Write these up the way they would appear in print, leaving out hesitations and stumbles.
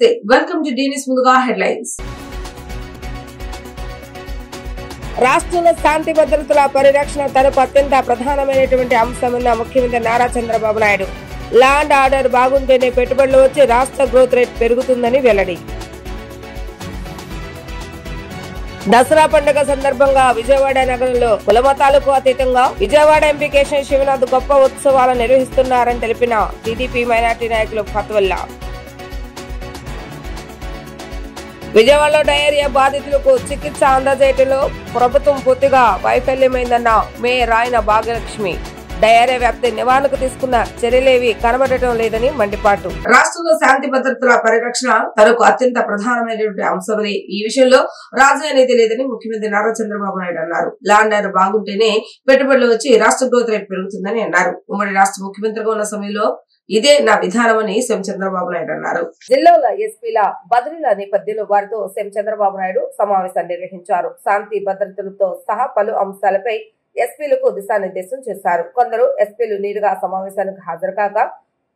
నమస్తే welcome to డీనిస్ ముందుగా headlines. రాష్ట్రంలో శాంతి భద్రతల పరిరక్షణ తనకు అత్యంత ప్రధానమైనటువంటి అంశమన్న ముఖ్యమంత్రి Nara Chandrababu Naidu. Law and order బాగుంటేనే పెట్టుబడులు వచ్చి రాష్ట్ర గ్రోత్ రేట్ పెరుగుతుందని వెల్లడి. దసరా పండుగ సందర్భంగా విజయవాడ నగరంలో కులమతాలకు అతీతంగా విజయవాడ ఎంపీ కేశవ శివనాథ్ గొప్ప ఉత్సవాలు నిర్వహిస్తున్నారని తెలిపిన టీడీపీ మైనార్టీ నాయకులు ఫత్వల్లా. విజయవాడలో డయేరియా బాధితులకు చికిత్స అందజేయటంలో ప్రభుత్వం పూర్తిగా వైఫల్యమైందన్న మేయర్ రాయన భాగ్యలక్ష్మి. డయేరియా వ్యాప్తి నివారణకు తీసుకున్న చర్యలేవి కనబడటం లేదని మండిపాటు. రాష్ట్రంలో శాంతి భద్రతల పరిరక్షణ తనకు అత్యంత ప్రధానమైనటువంటి అంశమని, ఈ విషయంలో రాజకీయ నీతి లేదని ముఖ్యమంత్రి నారా చంద్రబాబు నాయుడు అన్నారు. లా అండ్ ఆర్డర్ బాగుంటేనే పెట్టుబడులు వచ్చి రాష్ట్ర గ్రోత్ రేట్ పెరుగుతుందని అన్నారు. ఉమ్మడి రాష్ట్ర ముఖ్యమంత్రిగా ఉన్న సమయంలో ఇదే నా విధానమని సీఎం చంద్రబాబు నాయుడు అన్నారు. జిల్లాల ఎస్పీల బదిలీల నేపథ్యంలో వారితో సీఎం చంద్రబాబు నాయుడు సమావేశాన్ని నిర్వహించారు. శాంతి భద్రతలతో సహా పలు అంశాలపై ఎస్పీలకు దిశానిర్దేశం చేశారు. కొందరు ఎస్పీలు నేరుగా సమావేశానికి హాజరు కాగా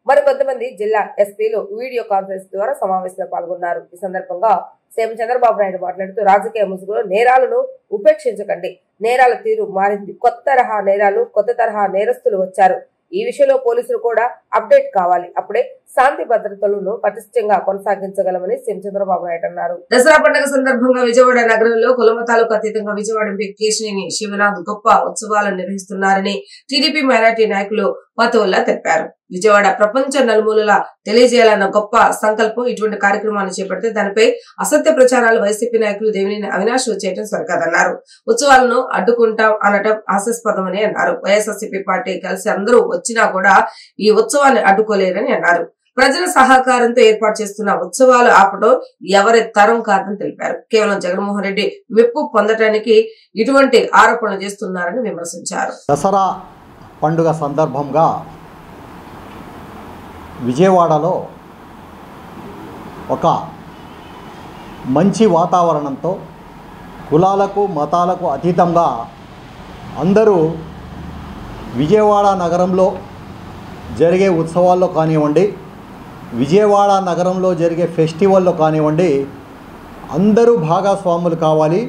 మరికొంతమంది జిల్లా ఎస్పీలు వీడియో కాన్ఫరెన్స్ ద్వారా సమావేశంలో పాల్గొన్నారు. ఈ సందర్భంగా సీఎం చంద్రబాబు నాయుడు మాట్లాడుతూ రాజకీయ ముసుగులో నేరాలను ఉపేక్షించకండి. నేరాల తీరు మారింది. కొత్త తరహా నేరాలు, కొత్త తరహా నేరస్తులు వచ్చారు. ఈ విషయంలో పోలీసులు కూడా అప్డేట్ కావాలి. అప్పుడే శాంతి భద్రతలను పటిష్టంగా కొనసాగించగలమని సీఎం చంద్రబాబు నాయుడు అన్నారు. దసరా పండుగ సందర్భంగా విజయవాడ నగరంలో కులమతాలకు అతీతంగా విజయవాడ ఎంపీ కేశవ శివనాథ్ గొప్ప ఉత్సవాలను నిర్వహిస్తున్నారని టీడీపీ మైనార్టీ నాయకులు పతోల్లా తెలిపారు. విజయవాడ ప్రపంచ నలుమూలల తెలియజేయాలన్న గొప్ప సంకల్పం. ఇటువంటి కార్యక్రమాన్ని చేపడితే దానిపై అసత్య ప్రచారాలు వైసీపీ నాయకులు దేవినేని అవినాష్ చేయడం సరికాదన్నారు. ఉత్సవాలను అడ్డుకుంటాం అనటం హాస్యాస్పదమని అన్నారు. వైఎస్ఆర్సీపీ పార్టీ కలిసి అందరూ వచ్చినా కూడా ఈ ఉత్సవాన్ని అడ్డుకోలేరని అన్నారు. ప్రజల సహకారంతో ఏర్పాటు చేస్తున్న ఉత్సవాలు ఆపడం ఎవరి తరం కాదని తెలిపారు. కేవలం జగన్మోహన్ రెడ్డి మెప్పు పొందటానికి ఇటువంటి ఆరోపణలు చేస్తున్నారని విమర్శించారు. దసరా పండుగ సందర్భంగా విజయవాడలో ఒక మంచి వాతావరణంతో కులాలకు మతాలకు అతీతంగా అందరూ విజయవాడ నగరంలో జరిగే ఉత్సవాల్లో కానివ్వండి, విజయవాడ నగరంలో జరిగే ఫెస్టివల్లో కానివ్వండి, అందరూ భాగస్వాములు కావాలి,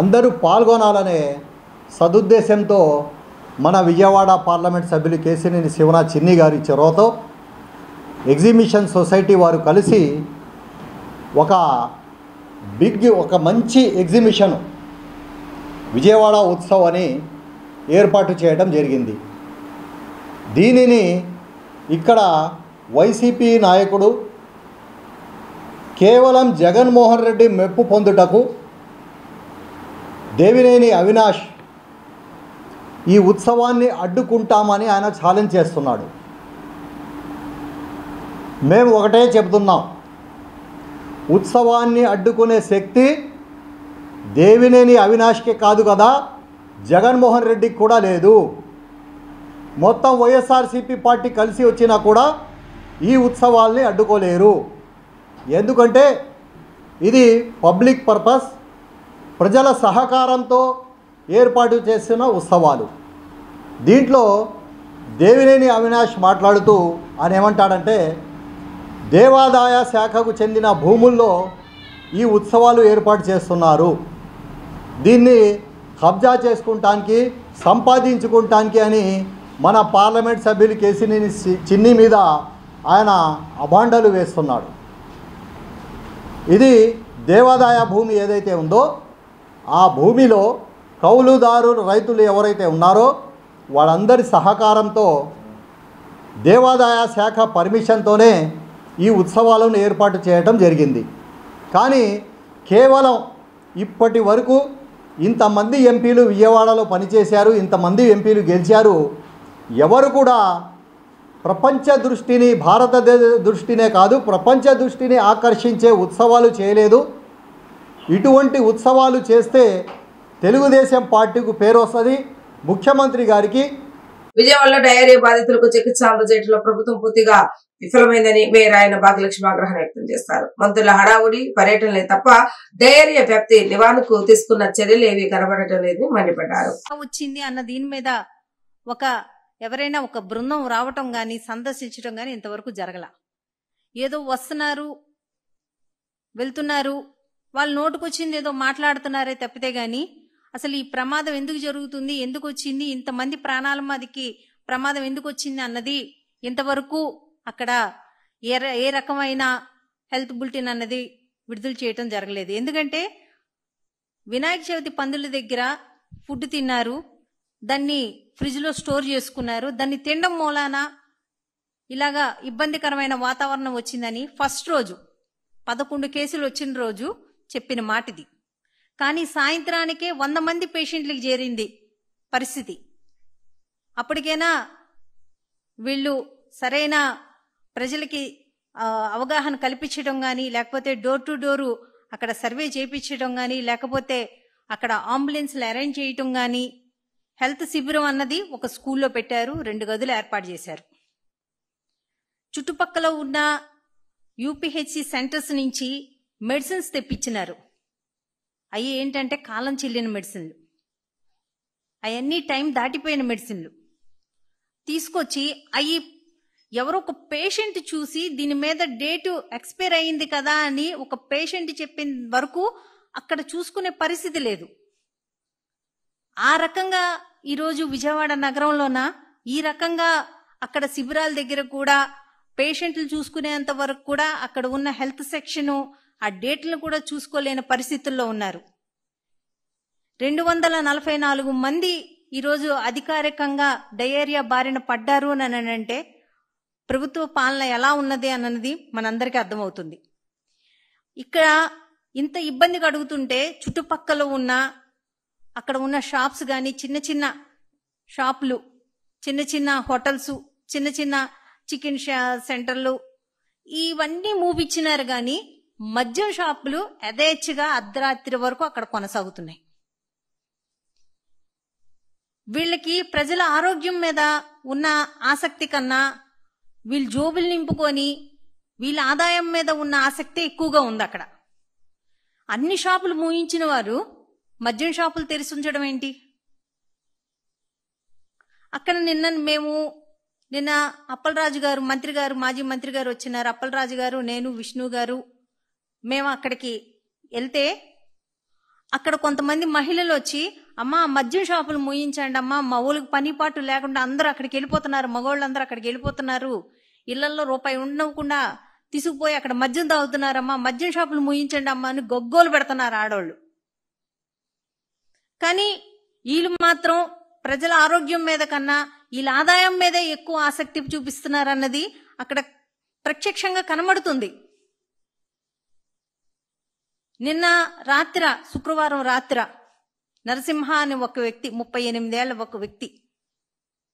అందరూ పాల్గొనాలనే సదుద్దేశంతో మన విజయవాడ పార్లమెంట్ సభ్యులు కేశినేని శివనాథ్ చిన్ని గారి చొరవతో ఎగ్జిబిషన్ సొసైటీ వారు కలిసి ఒక మంచి ఎగ్జిబిషన్ విజయవాడ ఉత్సవ్ అని ఏర్పాటు చేయడం జరిగింది. దీనిని ఇక్కడ వైసీపీ నాయకుడు కేవలం జగన్మోహన్ రెడ్డి మెప్పు పొందుటకు దేవినేని అవినాష్ ఈ ఉత్సవాన్ని అడ్డుకుంటామని ఆయన ఛాలెంజ్ చేస్తున్నాడు. మేము ఒకటే చెబుతున్నాం, ఉత్సవాన్ని అడ్డుకునే శక్తి దేవినేని అవినాష్కే కాదు కదా, జగన్మోహన్ రెడ్డికి కూడా లేదు. మొత్తం వైఎస్ఆర్సీపీ పార్టీ కలిసి వచ్చినా కూడా ఈ ఉత్సవాల్ని అడ్డుకోలేరు. ఎందుకంటే ఇది పబ్లిక్ పర్పస్, ప్రజల సహకారంతో ఏర్పాటు చేసిన ఉత్సవాలు. దీంట్లో దేవినేని అవినాష్ మాట్లాడుతూ ఆయన ఏమంటాడంటే, దేవాదాయ శాఖకు చెందిన భూముల్లో ఈ ఉత్సవాలు ఏర్పాటు చేస్తున్నారు, దీన్ని కబ్జా చేసుకుంటానికి సంపాదించుకుంటానికి అని మన పార్లమెంట్ సభ్యులు కేశినేని చిన్ని మీద ఆయన అభాండాలు వేస్తున్నాడు. ఇది దేవాదాయ భూమి ఏదైతే ఉందో ఆ భూమిలో కౌలుదారులు రైతులు ఎవరైతే ఉన్నారో వాళ్ళందరి సహకారంతో దేవాదాయ శాఖ పర్మిషన్తోనే ఈ ఉత్సవాలను ఏర్పాటు చేయడం జరిగింది. కానీ కేవలం ఇప్పటి వరకు ఇంతమంది ఎంపీలు విజయవాడలో పనిచేశారు, ఇంతమంది ఎంపీలు గెలిచారు, ఎవరు కూడా ప్రపంచ దృష్టిని, భారతదేశ దృష్టినే కాదు ప్రపంచ దృష్టిని ఆకర్షించే ఉత్సవాలు చేయలేదు. ఇటువంటి ఉత్సవాలు చేస్తే తెలుగుదేశం పార్టీకి పేరు వస్తుంది, ముఖ్యమంత్రి గారికి. విజయవాడలో డయేరియా బాధితులకు చికిత్స అందజేయడంలో ప్రభుత్వం పూర్తిగా విఫలమైందని మేయర్ రాయన భాగ్యలక్ష్మి ఆగ్రహం వ్యక్తం చేస్తారు. మంత్రుల హడావుడి పర్యటనలే తప్ప డయేరియా వ్యాప్తి నివారణకు తీసుకున్న చర్యలు ఏవి కనబడటం లేదని మండిపడ్డారు. వచ్చింది అన్న దీని మీద ఎవరైనా ఒక బృందం రావటం గాని సందర్శించడం గాని ఇంతవరకు జరగల. ఏదో వస్తున్నారు వెళ్తున్నారు, వాళ్ళు నోటుకొచ్చింది ఏదో మాట్లాడుతున్నారే తప్పితే గాని అసలు ఈ ప్రమాదం ఎందుకు జరుగుతుంది, ఎందుకు వచ్చింది, ఇంతమంది ప్రాణాల మీదకి ప్రమాదం ఎందుకు వచ్చింది అన్నది ఇంతవరకు అక్కడ ఏ రకమైన హెల్త్ బులెటిన్ అన్నది విడుదల చేయటం జరగలేదు. ఎందుకంటే వినాయక చవితి పందుల దగ్గర ఫుడ్ తిన్నారు, దాన్ని ఫ్రిడ్జ్లో స్టోర్ చేసుకున్నారు, దాన్ని తినడం మూలాన ఇలాగా ఇబ్బందికరమైన వాతావరణం వచ్చిందని ఫస్ట్ రోజు 11 కేసులు వచ్చిన రోజు చెప్పిన మాట ఇది. కానీ సాయంత్రానికే 100 మంది పేషెంట్లకు చేరింది పరిస్థితి. అప్పటికైనా వీళ్ళు సరైన ప్రజలకి అవగాహన కల్పించడం కానీ, లేకపోతే డోర్ టు డోరు అక్కడ సర్వే చేయించడం కానీ, లేకపోతే అక్కడ అంబులెన్స్లు అరేంజ్ చేయటం కానీ, హెల్త్ శిబిరం అన్నది ఒక స్కూల్లో పెట్టారు, 2 గదులు ఏర్పాటు చేశారు. చుట్టుపక్కల ఉన్న యూపీహెచ్సి సెంటర్స్ నుంచి మెడిసిన్స్ తెప్పించినారు. అవి ఏంటంటే కాలం చెల్లిన మెడిసిన్లు, అవన్నీ టైం దాటిపోయిన మెడిసిన్లు తీసుకొచ్చి అవి ఎవరో ఒక పేషెంట్ చూసి దీని మీద డేటు ఎక్స్పైర్ అయింది కదా అని ఒక పేషెంట్ చెప్పిన వరకు అక్కడ చూసుకునే పరిస్థితి లేదు. ఆ రకంగా ఈరోజు విజయవాడ నగరంలోన ఈ రకంగా అక్కడ శిబిరాల దగ్గర కూడా పేషెంట్లు చూసుకునేంత వరకు కూడా అక్కడ ఉన్న హెల్త్ సెక్షను ఆ డేట్లను కూడా చూసుకోలేని పరిస్థితుల్లో ఉన్నారు. 244 మంది ఈరోజు అధికారికంగా డయేరియా బారిన పడ్డారు అని అంటే ప్రభుత్వ పాలన ఎలా ఉన్నది అన్నది మనందరికీ అర్థమవుతుంది. ఇక్కడ ఇంత ఇబ్బంది కడుగుతుంటే చుట్టుపక్కల ఉన్న అక్కడ ఉన్న షాప్స్ కానీ, చిన్న చిన్న షాపులు, చిన్న చిన్న హోటల్స్, చిన్న చిన్న చికెన్ సెంటర్లు ఇవన్నీ మూపిచ్చినారు. కానీ మద్యం షాపులు యథేచ్ఛగా అర్ధరాత్రి వరకు అక్కడ కొనసాగుతున్నాయి. వీళ్ళకి ప్రజల ఆరోగ్యం మీద ఉన్న ఆసక్తి కన్నా వీళ్ళు జోబులు నింపుకొని వీళ్ళ ఆదాయం మీద ఉన్న ఆసక్తి ఎక్కువగా ఉంది. అక్కడ అన్ని షాపులు మూయించిన వారు మద్యం షాపులు తెరిచి ఉంచడం ఏంటి? అక్కడ నిన్న అప్పలరాజు గారు, మంత్రి గారు, మాజీ మంత్రి గారు వచ్చినారు. అప్పలరాజు గారు, నేను, విష్ణు గారు మేము అక్కడికి వెళ్తే అక్కడ కొంతమంది మహిళలు వచ్చి, అమ్మా మద్యం షాపులు మూయించండి అమ్మా, మా ఊళ్ళకి పని పాటు లేకుండా అందరూ అక్కడికి వెళ్ళిపోతున్నారు, మగవాళ్ళందరూ అక్కడికి వెళ్ళిపోతున్నారు, ఇళ్లలో రూపాయి ఉండకుండా తీసుకుపోయి అక్కడ మద్యం తాగుతున్నారమ్మా, మద్యం షాపులు మూయించండి అమ్మా అని గొగ్గోలు పెడుతున్నారు ఆడవాళ్ళు. కానీ వీళ్ళు మాత్రం ప్రజల ఆరోగ్యం మీద కన్నా వీళ్ళ ఆదాయం మీదే ఎక్కువ ఆసక్తి చూపిస్తున్నారన్నది అక్కడ ప్రత్యక్షంగా కనబడుతుంది. నిన్న రాత్ర, శుక్రవారం రాత్ర నరసింహ అని ఒక వ్యక్తి, 38 ఏళ్ల ఒక వ్యక్తి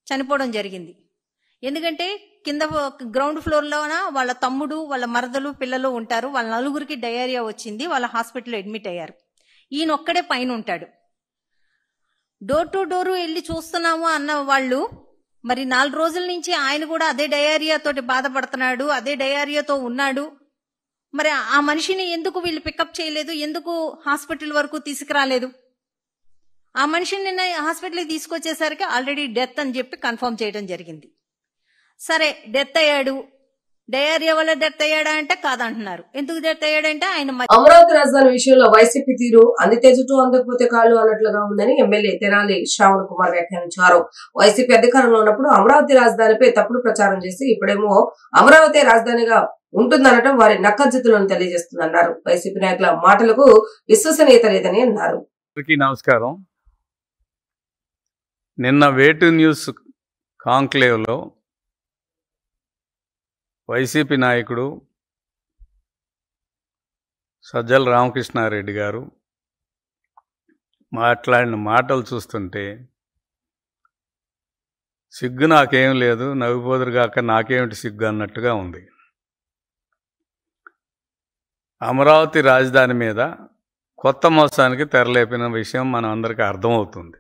చనిపోవడం జరిగింది. ఎందుకంటే కింద గ్రౌండ్ ఫ్లోర్లోన వాళ్ళ తమ్ముడు, వాళ్ళ మరదలు, పిల్లలు ఉంటారు. వాళ్ళ 4గురికి డయేరియా వచ్చింది, వాళ్ళ హాస్పిటల్లో అడ్మిట్ అయ్యారు. ఈయన ఒక్కడే పైన ఉంటాడు. డోర్ టు డోరు వెళ్ళి చూస్తున్నాము అన్న వాళ్ళు మరి 4 రోజుల నుంచి ఆయన కూడా అదే డయేరియా తోటి బాధపడుతున్నాడు, అదే డయేరియాతో ఉన్నాడు. మరి ఆ మనిషిని ఎందుకు వీళ్ళు పికప్ చేయలేదు, ఎందుకు హాస్పిటల్ వరకు తీసుకురాలేదు? ఆ మనిషిని నిన్న హాస్పిటల్కి తీసుకొచ్చేసరికి ఆల్రెడీ డెత్ అని చెప్పి కన్ఫర్మ్ చేయడం జరిగింది. సరే, డెత్ అయ్యాడు, డయేరియా వల్ల డెత్ అయ్యాడా అంటే కాదంటున్నారు. ఎందుకు డెత్ అయ్యాడంటే ఆయన అమరావతి రాజధాని విషయంలో వైసీపీ తీరు అందితే జుట్టు అందకపోతే కాళ్ళు అన్నట్లుగా ఉందని ఎమ్మెల్యే తెనాలి శ్రావణ్ కుమార్ వ్యాఖ్యానించారు. వైసీపీ అధికారంలో ఉన్నప్పుడు అమరావతి రాజధానిపై తప్పుడు ప్రచారం చేసి ఇప్పుడేమో అమరావతి రాజధానిగా ఉంటుందనటం వారి నక్కజిత్తులను తెలియజేస్తుందన్నారు. వైసీపీ నాయకుల మాటలకు విశ్వసనీయత లేదని అన్నారు. నమస్కారం. నిన్న వేటు న్యూస్ కాంక్లేవ్లో వైసీపీ నాయకుడు సజ్జల రామకృష్ణారెడ్డి గారు మాట్లాడిన మాటలు చూస్తుంటే సిగ్గు నాకేం లేదు, నవ్విపోదురుగాక నాకేమిటి సిగ్గు అన్నట్టుగా ఉంది. అమరావతి రాజధాని మీద కొత్త మోసానికి తెరలేపిన విషయం మనం అందరికీ అర్థమవుతుంది.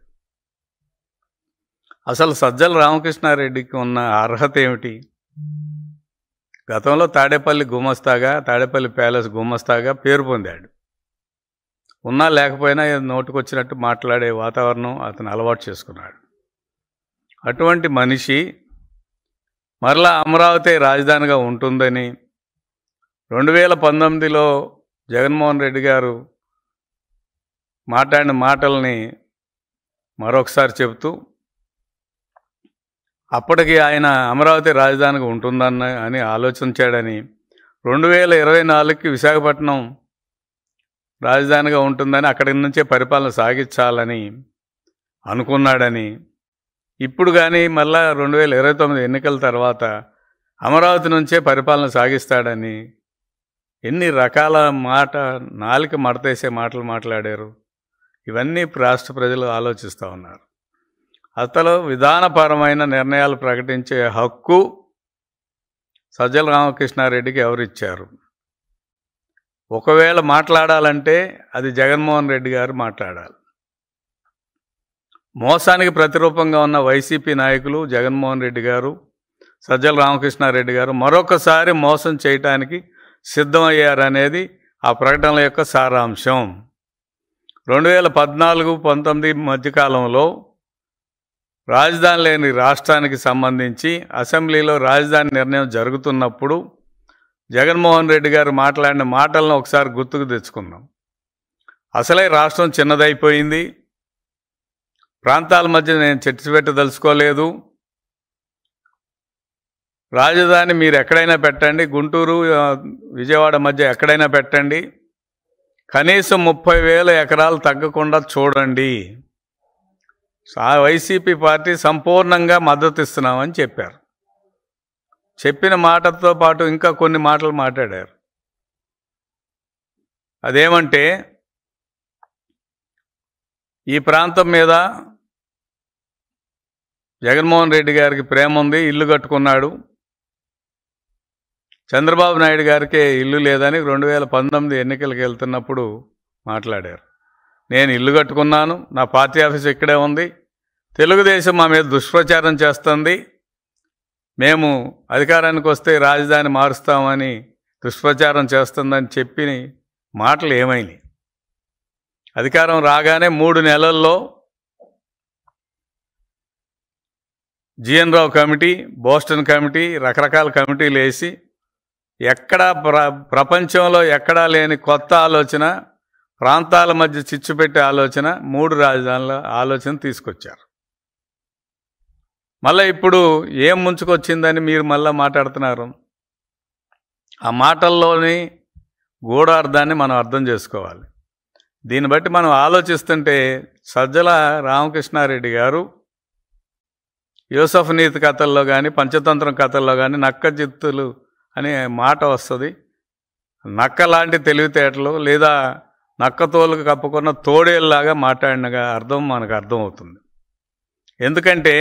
అసలు సజ్జల రామకృష్ణారెడ్డికి ఉన్న అర్హత ఏమిటి? గతంలో తాడేపల్లి గుమస్తాగా, తాడేపల్లి ప్యాలెస్ గుమస్తాగా పేరు పొందాడు. ఉన్నా లేకపోయినా నోటుకొచ్చినట్టు మాట్లాడే వాతావరణం అతను అలవాటు చేసుకున్నాడు. అటువంటి మనిషి మరలా అమరావతి రాజధానిగా ఉంటుందని 2019లో జగన్మోహన్ రెడ్డి గారు మాట్లాడిన మాటల్ని మరొకసారి చెబుతూ, అప్పటికి ఆయన అమరావతి రాజధానిగా ఉంటుందని ఆలోచించాడని, 2024కి విశాఖపట్నం రాజధానిగా ఉంటుందని, అక్కడి నుంచే పరిపాలన సాగించాలని అనుకున్నాడని, ఇప్పుడు కానీ మళ్ళా 2029 ఎన్నికల తర్వాత అమరావతి నుంచే పరిపాలన సాగిస్తాడని ఎన్ని రకాల నాలుక మడతేసే మాటలు మాట్లాడారు. ఇవన్నీ రాష్ట్ర ప్రజలు ఆలోచిస్తూ ఉన్నారు. అసలు విధానపరమైన నిర్ణయాలు ప్రకటించే హక్కు సజ్జల రామకృష్ణారెడ్డికి ఎవరిచ్చారు? ఒకవేళ మాట్లాడాలంటే అది జగన్మోహన్ రెడ్డి గారు మాట్లాడాలి. మోసానికి ప్రతిరూపంగా ఉన్న వైసీపీ నాయకులు జగన్మోహన్ రెడ్డి గారు, సజ్జల రామకృష్ణారెడ్డి గారు మరొకసారి మోసం చేయటానికి సిద్ధమయ్యారనేది ఆ ప్రకటనల యొక్క సారాంశం. 2014-19 మధ్యకాలంలో రాజధాని లేని రాష్ట్రానికి సంబంధించి అసెంబ్లీలో రాజధాని నిర్ణయం జరుగుతున్నప్పుడు జగన్మోహన్ రెడ్డి గారు మాట్లాడిన మాటలను ఒకసారి గుర్తుకు తెచ్చుకుందాం. అసలే రాష్ట్రం చిన్నదైపోయింది, ప్రాంతాల మధ్య నేను చర్చ పెట్టదలుచుకోలేదు, రాజధాని మీరు ఎక్కడైనా పెట్టండి, గుంటూరు విజయవాడ మధ్య ఎక్కడైనా పెట్టండి, కనీసం 30,000 ఎకరాలు తగ్గకుండా చూడండి, వైసీపీ పార్టీ సంపూర్ణంగా మద్దతు ఇస్తున్నామని చెప్పారు. చెప్పిన మాటతో పాటు ఇంకా కొన్ని మాటలు మాట్లాడారు. అదేమంటే, ఈ ప్రాంతం మీద జగన్మోహన్ రెడ్డి గారికి ప్రేమ ఉంది, ఇల్లు కట్టుకున్నాడు, చంద్రబాబు నాయుడు గారికి ఇల్లు లేదని 2019 ఎన్నికలకు వెళ్తున్నప్పుడు మాట్లాడారు. నేను ఇల్లు కట్టుకున్నాను, నా పార్టీ ఆఫీస్ ఇక్కడే ఉంది, తెలుగుదేశం మా మీద దుష్ప్రచారం చేస్తుంది, మేము అధికారానికి వస్తే రాజధాని మారుస్తామని దుష్ప్రచారం చేస్తుందని చెప్పిన మాటలు ఏమైనాయి? అధికారం రాగానే 3 నెలల్లో జిఎన్ రావు కమిటీ, బోస్టన్ కమిటీ, రకరకాల కమిటీలు వేసి ఎక్కడా ప్రపంచంలో ఎక్కడా లేని కొత్త ఆలోచన, ప్రాంతాల మధ్య చిచ్చు పెట్టే ఆలోచన, 3 రాజధానుల ఆలోచన తీసుకొచ్చారు. మళ్ళీ ఇప్పుడు ఏం ముంచుకొచ్చిందని మీరు మళ్ళీ మాట్లాడుతున్నారు. ఆ మాటల్లోని గూఢార్థాన్ని మనం అర్థం చేసుకోవాలి. దీన్ని బట్టి మనం ఆలోచిస్తుంటే సజ్జల రామకృష్ణారెడ్డి గారు యూసఫ్ నీతి కథల్లో కానీ, పంచతంత్రం కథల్లో కానీ నక్క జిత్తులు అనే మాట వస్తుంది. నక్క లాంటి తెలివితేటలు లేదా నక్క తోలుకు కప్పుకున్న తోడేళ్ళలాగా మాట్లాడినగా అర్థం మనకు అర్థమవుతుంది. ఎందుకంటే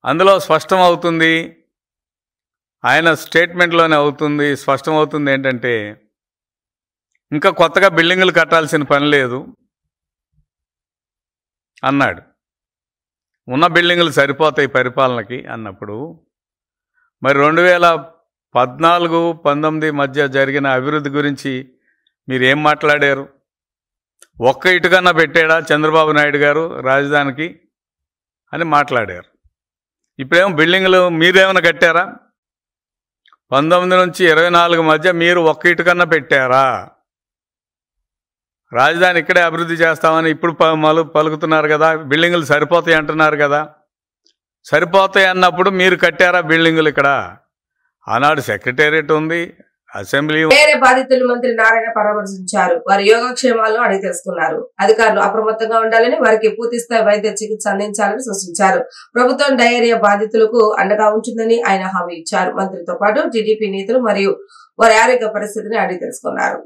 అందులో స్పష్టమవుతుంది, ఆయన స్టేట్మెంట్లోనే అవుతుంది, స్పష్టమవుతుంది ఏంటంటే ఇంకా కొత్తగా బిల్డింగులు కట్టాల్సిన పని లేదు అన్నాడు. ఉన్న బిల్డింగులు సరిపోతాయి పరిపాలనకి అన్నప్పుడు మరి 2014-19 మధ్య జరిగిన అభివృద్ధి గురించి మీరు ఏం మాట్లాడారు? ఒక్క ఇటుకన్నా పెట్టాడా చంద్రబాబు నాయుడు గారు రాజధానికి అని మాట్లాడారు. ఇప్పుడేమో బిల్డింగులు మీరేమైనా కట్టారా? 19 నుంచి 24 మధ్య మీరు ఒక్క ఇటుకన్నా పెట్టారా? రాజధాని ఇక్కడే అభివృద్ధి చేస్తామని ఇప్పుడు పలుకుతున్నారు కదా, బిల్డింగులు సరిపోతాయి అంటున్నారు కదా. సరిపోతాయి అన్నప్పుడు మీరు కట్టారా బిల్డింగులు? ఇక్కడ ఆనాడు సెక్రటేరియట్ ఉంది, అసెంబ్లీ. వేరే బాధితులు మంత్రి నారాయణ పరామర్శించారు. వారి యోగక్షేమాలను అడిగి తెలుసుకున్నారు. అధికారులు అప్రమత్తంగా ఉండాలని, వారికి పూర్తిస్థాయి వైద్య చికిత్స అందించాలని సూచించారు. ప్రభుత్వం డయేరియా బాధితులకు అండగా ఉంటుందని ఆయన హామీ ఇచ్చారు. మంత్రితో పాటు టీడీపీ నేతలు మరియు వారి ఆరోగ్య పరిస్థితిని అడిగి తెలుసుకున్నారు.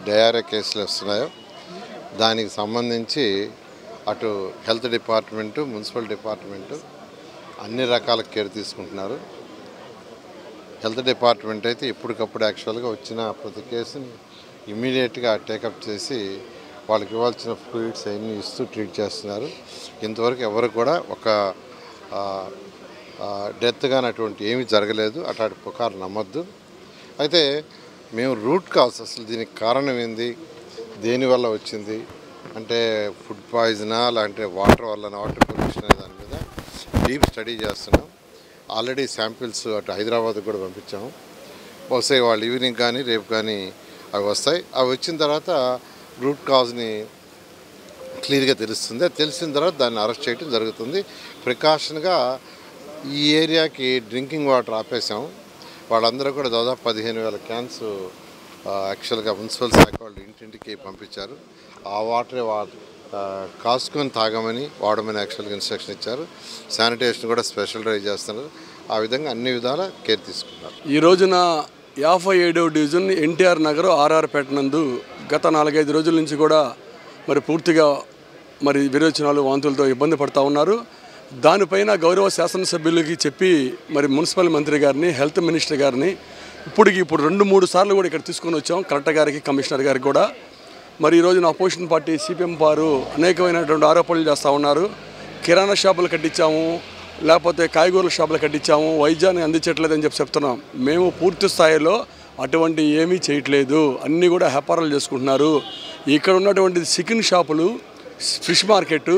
డయారియా కేసులు వస్తున్నాయో దానికి సంబంధించి అటు హెల్త్ డిపార్ట్మెంటు, మున్సిపల్ డిపార్ట్మెంటు అన్ని రకాల కేర్ తీసుకుంటున్నారు. హెల్త్ డిపార్ట్మెంట్ అయితే ఇప్పటికప్పుడు యాక్చువల్గా వచ్చిన ప్రతి కేసుని ఇమ్మీడియట్గా టేకప్ చేసి వాళ్ళకి ఇవ్వాల్సిన ఫ్లూయిడ్స్ అవన్నీ ఇస్తూ ట్రీట్ చేస్తున్నారు. ఇంతవరకు ఎవరు కూడా ఒక డెత్ కానీ అటువంటి ఏమీ జరగలేదు. అట్లాంటి పుకారు నమ్మద్దు. అయితే మేము రూట్ కాజ్ అసలు దీనికి కారణం ఏంది, దేనివల్ల వచ్చింది అంటే ఫుడ్ పాయిజనా లేదంటే వాటర్ పొల్యూషన్ అనే దాని మీద డీప్ స్టడీ చేస్తున్నాం. ఆల్రెడీ శాంపిల్స్ అటు హైదరాబాద్కి కూడా పంపించాము. వస్తాయి వాళ్ళు ఈవినింగ్ కానీ రేపు కానీ అవి వస్తాయి. అవి వచ్చిన తర్వాత రూట్ కాజ్ని క్లియర్గా తెలుస్తుంది. అది తెలిసిన తర్వాత దాన్ని అరెస్ట్ చేయడం జరుగుతుంది. ప్రికాషన్గా ఈ ఏరియాకి డ్రింకింగ్ వాటర్ ఆపేసాం. వాళ్ళందరూ కూడా దాదాపు 15,000 క్యాన్స్ యాక్చువల్గా మున్సిపల్ శాఖ వాళ్ళు ఇంటింటికి పంపించారు. ఆ వాటరే కాసుకొని తాగమని వాడమని యాక్చువల్గా ఇన్స్ట్రక్షన్ ఇచ్చారు. శానిటేషన్ కూడా స్పెషల్ డ్రైవ్ చేస్తున్నారు. ఆ విధంగా అన్ని విధాల కేర్ తీసుకున్నారు. ఈ రోజున 57వ డివిజన్ ఎన్టీఆర్ నగర్ ఆర్ఆర్పేట నందు గత 4-5 రోజుల నుంచి కూడా మరి పూర్తిగా మరి విరోచనాలు వాంతులతో ఇబ్బంది పడుతూ ఉన్నారు. దానిపైన గౌరవ శాసనసభ్యులకి చెప్పి మరి మున్సిపల్ మంత్రి గారిని, హెల్త్ మినిస్టర్ గారిని ఇప్పుడు 2-3 సార్లు కూడా ఇక్కడ తీసుకొని వచ్చాం. కలెక్టర్ గారికి, కమిషనర్ గారికి కూడా. మరి ఈ రోజున అపోజిషన్ పార్టీ సిపిఎం వారు అనేకమైనటువంటి ఆరోపణలు చేస్తూ ఉన్నారు. కిరాణా షాపులు కట్టించాము, లేకపోతే కాయగూరల షాపులు కట్టించాము, వైద్యాన్ని అందించట్లేదని చెప్తున్నాం. మేము పూర్తి స్థాయిలో అటువంటి ఏమీ చేయట్లేదు. అన్నీ కూడా వ్యాపారాలు చేసుకుంటున్నారు. ఇక్కడ ఉన్నటువంటి చికెన్ షాపులు, ఫిష్ మార్కెట్,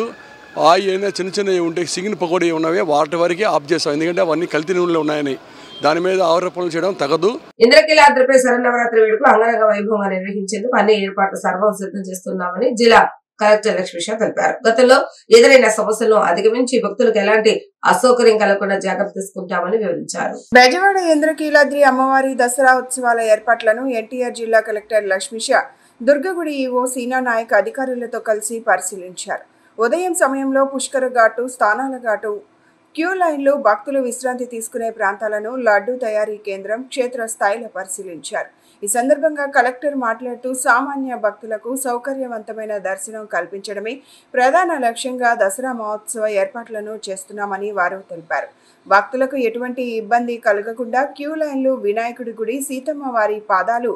అయినా చిన్నవి ఉంటే చికెన్ పకోడీ ఉన్నవే వాటి వరకే ఆఫ్ చేస్తాం. ఎందుకంటే అవన్నీ కల్తీ నూనెలో ఉన్నాయని. దాని మీద ఆరోపణలు చేయడం తగదు. ఇంద్రకీలాద్రిపై శరన్నవరాత్రి వేడుకలు అంగరంగ వైభవంగా నిర్వహించేందుకు అన్ని ఏర్పాట్లు సర్వం సిద్ధం చేస్తున్నామని జిల్లా కలెక్టర్ లక్ష్మీష తెలిపారు. గతంలో ఎదురైన సమస్యలను అధిగమించి భక్తులకు ఎలాంటి అసౌకర్యం కలగకుండా జాగ్రత్త తీసుకుంటామని వివరించారు. బెజవాడ ఇంద్రకీలాద్రి అమ్మవారి దసరా ఉత్సవాల ఏర్పాట్లను ఎన్టీఆర్ జిల్లా కలెక్టర్ లక్ష్మీష దుర్గగుడి ఈవో సీనా నాయక్ అధికారులతో కలిసి పరిశీలించారు. ఉదయం సమయంలో పుష్కర ఘాటు, స్థానాల ఘాటు, క్యూ లైన్లు, భక్తులు విశ్రాంతి తీసుకునే ప్రాంతాలను లడ్డూ తయారీ కేంద్రం క్షేత్రస్థాయిలో పరిశీలించారు. ఈ సందర్భంగా కలెక్టర్ మాట్లాడుతూ సామాన్య భక్తులకు సౌకర్యవంతమైన దర్శనం కల్పించడమే ప్రధాన లక్ష్యంగా దసరా మహోత్సవ ఏర్పాట్లను చేస్తున్నామని వారు తెలిపారు. భక్తులకు ఎటువంటి ఇబ్బంది కలగకుండా క్యూ లైన్లు, వినాయకుడి గుడి, సీతమ్మ వారి పాదాలు,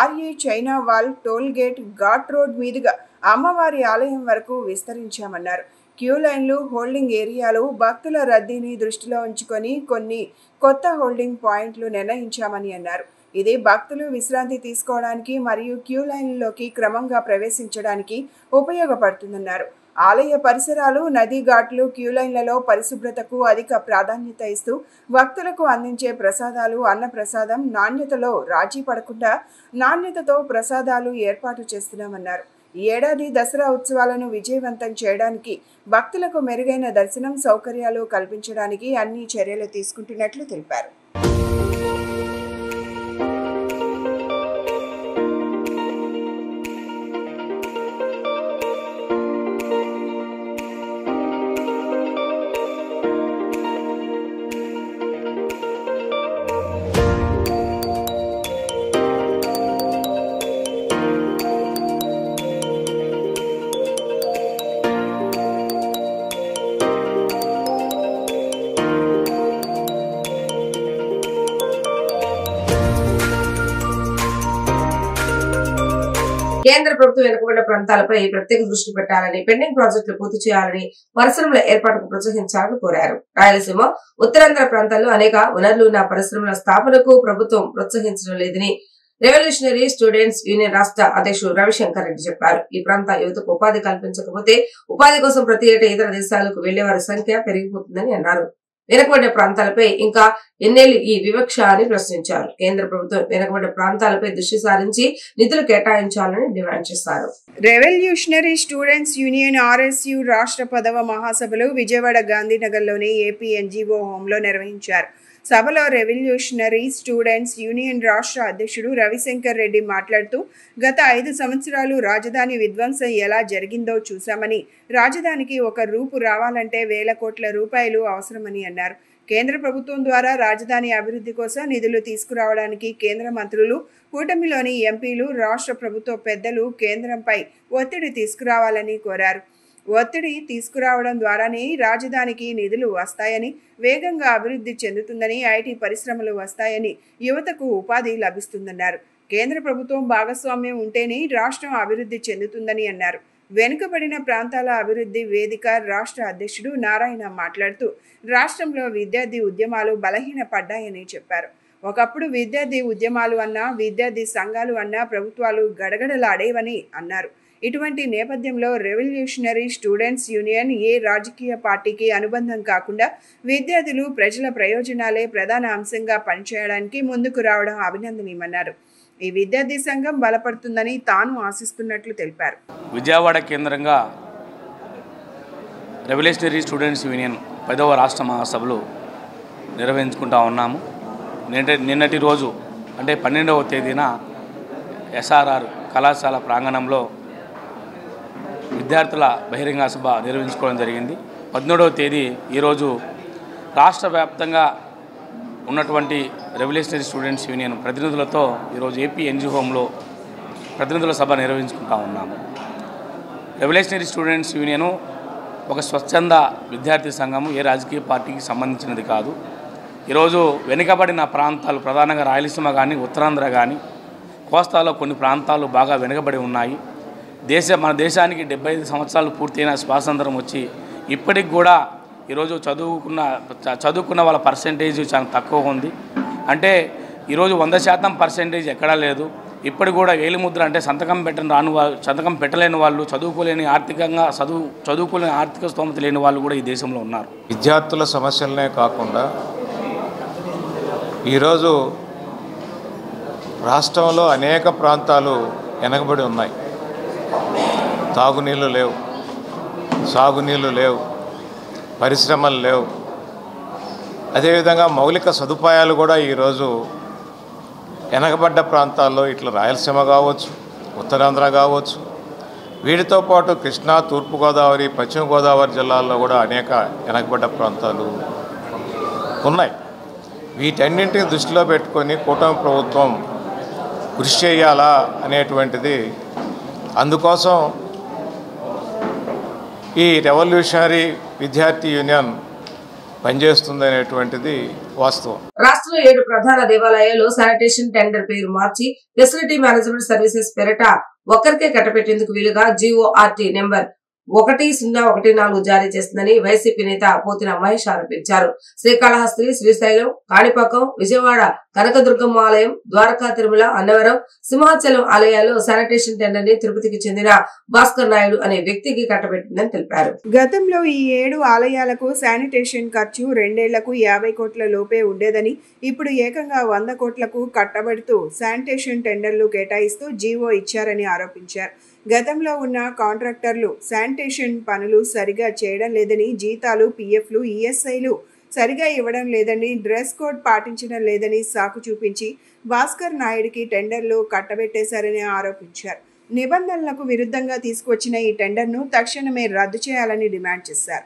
RA China wall, toll gate, ghat road మీదుగా అమ్మవారి ఆలయం వరకు విస్తరించామన్నారు. క్యూ లైన్లు, హోల్డింగ్ ఏరియాలు, భక్తుల రద్దీని దృష్టిలో ఉంచుకొని కొన్ని కొత్త హోల్డింగ్ పాయింట్లు నిర్ణయించామని అన్నారు. ఇది భక్తులు విశ్రాంతి తీసుకోవడానికి మరియు క్యూ లైన్లోకి క్రమంగా ప్రవేశించడానికి ఉపయోగపడుతుందన్నారు. ఆలయ పరిసరాలు, నదీ ఘాట్లు, క్యూ లైన్లలో పరిశుభ్రతకు అధిక ప్రాధాన్యత ఇస్తూ భక్తులకు అందించే ప్రసాదాలు, అన్న ప్రసాదం నాణ్యతలో రాజీ పడకుండా నాణ్యతతో ప్రసాదాలు ఏర్పాటు చేస్తున్నామన్నారు. ఈ ఏడాది దసరా ఉత్సవాలను విజయవంతం చేయడానికి భక్తులకు మెరుగైన దర్శనం సౌకర్యాలు కల్పించడానికి అన్ని చర్యలు తీసుకుంటున్నట్లు తెలిపారు. కేంద్ర ప్రభుత్వం వెనుకబడిన ప్రాంతాలపై ప్రత్యేక దృష్టి పెట్టాలని, పెండింగ్ ప్రాజెక్టులు పూర్తి చేయాలని, పరిశ్రమల ఏర్పాటుకు ప్రోత్సహించాలని కోరారు. రాయలసీమ, ఉత్తరాంధ్ర ప్రాంతాల్లో అనేక వనరులు ఉన్న పరిశ్రమల స్థాపనకు ప్రభుత్వం ప్రోత్సహించడం లేదని రెవల్యూషనరీ స్టూడెంట్స్ యూనియన్ రాష్ట్ర అధ్యక్షుడు రవిశంకర్ రెడ్డి చెప్పారు. ఈ ప్రాంత యువతకు ఉపాధి కల్పించకపోతే ఉపాధి కోసం ప్రతి ఏటా ఇతర దేశాలకు వెళ్లే వారి సంఖ్య పెరిగిపోతుందని అన్నారు. వెనుకబడిన ప్రాంతాలపై ఇంకా ఎన్నేళ్లు ఈ వివక్ష అని ప్రశ్నించారు. కేంద్ర ప్రభుత్వం వెనుకబడిన ప్రాంతాలపై దృష్టి సారించి నిధులు కేటాయించాలని డిమాండ్ చేశారు. రెవల్యూషనరీ స్టూడెంట్స్ యూనియన్ RSU రాష్ట్ర 10వ మహాసభలు విజయవాడ గాంధీనగర్లోని ఏపీ NGO హోంలో నిర్వహించారు. సభలో రెవల్యూషనరీ స్టూడెంట్స్ యూనియన్ రాష్ట్ర అధ్యక్షుడు రవిశంకర్ రెడ్డి మాట్లాడుతూ, గత 5 సంవత్సరాలు రాజధాని విధ్వంసం ఎలా జరిగిందో చూశామని, రాజధానికి ఒక రూపు రావాలంటే వేల కోట్ల రూపాయలు అవసరమని అన్నారు. కేంద్ర ప్రభుత్వం ద్వారా రాజధాని అభివృద్ధి కోసం నిధులు తీసుకురావడానికి కేంద్ర మంత్రులు, కూటమిలోని ఎంపీలు, రాష్ట్ర ప్రభుత్వ పెద్దలు కేంద్రంపై ఒత్తిడి తీసుకురావాలని కోరారు. ఒత్తిడి తీసుకురావడం ద్వారానే రాజధానికి నిధులు వస్తాయని, వేగంగా అభివృద్ధి చెందుతుందని, ఐటీ పరిశ్రమలు వస్తాయని, యువతకు ఉపాధి లభిస్తుందన్నారు. కేంద్ర ప్రభుత్వం భాగస్వామ్యం ఉంటేనే రాష్ట్రం అభివృద్ధి చెందుతుందని అన్నారు. వెనుకబడిన ప్రాంతాల అభివృద్ధి వేదిక రాష్ట్ర అధ్యక్షుడు నారాయణ మాట్లాడుతూ రాష్ట్రంలో విద్యార్థి ఉద్యమాలు బలహీనపడ్డాయని చెప్పారు. ఒకప్పుడు విద్యార్థి ఉద్యమాలు అన్నా, విద్యార్థి సంఘాలు అన్నా ప్రభుత్వాలు గడగడలాడేవని అన్నారు. ఇటువంటి నేపథ్యంలో రెవల్యూషనరీ స్టూడెంట్స్ యూనియన్ ఏ రాజకీయ పార్టీకి అనుబంధం కాకుండా విద్యార్థులు ప్రజల ప్రయోజనాలే ప్రధాన అంశంగా పనిచేయడానికి ముందుకు రావడం అభినందనీయమన్నారు. ఈ విద్యార్థి సంఘం బలపడుతుందని తాను ఆశిస్తున్నట్లు తెలిపారు. విజయవాడ కేంద్రంగా రెవల్యూషనరీ స్టూడెంట్స్ యూనియన్ 10వ రాష్ట్ర మహాసభలు నిర్వహించుకుంటా ఉన్నాము. నిన్నటి రోజు అంటే 12వ తేదీన SRR కళాశాల ప్రాంగణంలో విద్యార్థుల బహిరంగ సభ నిర్వహించుకోవడం జరిగింది. 17వ తేదీ ఈరోజు రాష్ట్ర వ్యాప్తంగా ఉన్నటువంటి రెవల్యూషనరీ స్టూడెంట్స్ యూనియన్ ప్రతినిధులతో ఈరోజు ఏపీ ఎన్జీ హోంలో ప్రతినిధుల సభ నిర్వహించుకుంటా ఉన్నాము. రెవల్యూషనరీ స్టూడెంట్స్ యూనియను ఒక స్వచ్ఛంద విద్యార్థి సంఘము, ఏ రాజకీయ పార్టీకి సంబంధించినది కాదు. ఈరోజు వెనుకబడిన ప్రాంతాలు, ప్రధానంగా రాయలసీమ కానీ, ఉత్తరాంధ్ర కానీ, కోస్తాలో కొన్ని ప్రాంతాలు బాగా వెనుకబడి ఉన్నాయి. మన దేశానికి 75 సంవత్సరాలు పూర్తయిన స్వాతంత్రం వచ్చి ఇప్పటికి కూడా ఈరోజు చదువుకున్న వాళ్ళ పర్సెంటేజ్ చాలా తక్కువ ఉంది. అంటే ఈరోజు 100% ఎక్కడా లేదు. ఇప్పుడు కూడా వేలిముద్ర అంటే సంతకం పెట్టలేని వాళ్ళు, చదువుకోలేని ఆర్థిక స్తోమత లేని వాళ్ళు కూడా ఈ దేశంలో ఉన్నారు. విద్యార్థుల సమస్యలనే కాకుండా ఈరోజు రాష్ట్రంలో అనేక ప్రాంతాలు వెనకబడి ఉన్నాయి. తాగునీళ్ళు లేవు, సాగునీళ్ళు లేవు, పరిశ్రమలు లేవు. అదేవిధంగా మౌలిక సదుపాయాలు కూడా ఈరోజు వెనకబడ్డ ప్రాంతాల్లో ఇట్లా రాయలసీమ కావచ్చు, ఉత్తరాంధ్ర కావచ్చు, వీటితో పాటు కృష్ణా, తూర్పుగోదావరి, పశ్చిమ గోదావరి జిల్లాల్లో కూడా అనేక వెనకబడ్డ ప్రాంతాలు ఉన్నాయి. వీటన్నింటిని దృష్టిలో పెట్టుకొని కూటమి ప్రభుత్వం కృషి చేయాలా అనేటువంటిది, అందుకోసం ఈ రెవల్యూషనరీ విద్యార్థి యూనియన్ పనిచేస్తుందనేటువంటిది వాస్తవం. రాష్ట్రంలో 7 ప్రధాన దేవాలయాల్లో శానిటేషన్ టెండర్ పేరు మార్చి ఫెసిలిటీ మేనేజ్మెంట్ సర్వీసెస్ పేరిట ఒక్కరికే కట్టబెట్టేందుకు వీలుగా GORT నెంబర్ 1014 జారీ చేస్తుందని వైసీపీ నేత పోతిన మహేష్ ఆరోపించారు. శ్రీకాళహస్తి, శ్రీశైలం, కాణిపాకం, విజయవాడ కనకదుర్గమ్మ ఆలయం, ద్వారకా, తిరుమల, అన్నవరం, సింహాచలం ఆలయాల్లో శానిటేషన్ టెండర్ ని తిరుపతికి చెందిన భాస్కర్ నాయుడు అనే వ్యక్తికి కట్టబెట్టిందని తెలిపారు. గతంలో ఈ 7 ఆలయాలకు శానిటేషన్ ఖర్చు 2 ఏళ్లకు 50 కోట్ల లోపే ఉండేదని, ఇప్పుడు ఏకంగా 100 కోట్లకు కట్టబెడుతూ శానిటేషన్ టెండర్లు కేటాయిస్తూ జీవో ఇచ్చారని ఆరోపించారు. గతంలో ఉన్న కాంట్రాక్టర్లు శానిటేషన్ పనులు సరిగా చేయడం లేదని, జీతాలు, PFలు, ESIలు సరిగా ఇవ్వడం లేదని, డ్రెస్ కోడ్ పాటించడం లేదని సాకు చూపించి భాస్కర్ నాయుడికి టెండర్లు కట్టబెట్టేశారని ఆరోపించారు. నిబంధనలకు విరుద్ధంగా తీసుకొచ్చిన ఈ టెండర్ను తక్షణమే రద్దు చేయాలని డిమాండ్ చేశారు.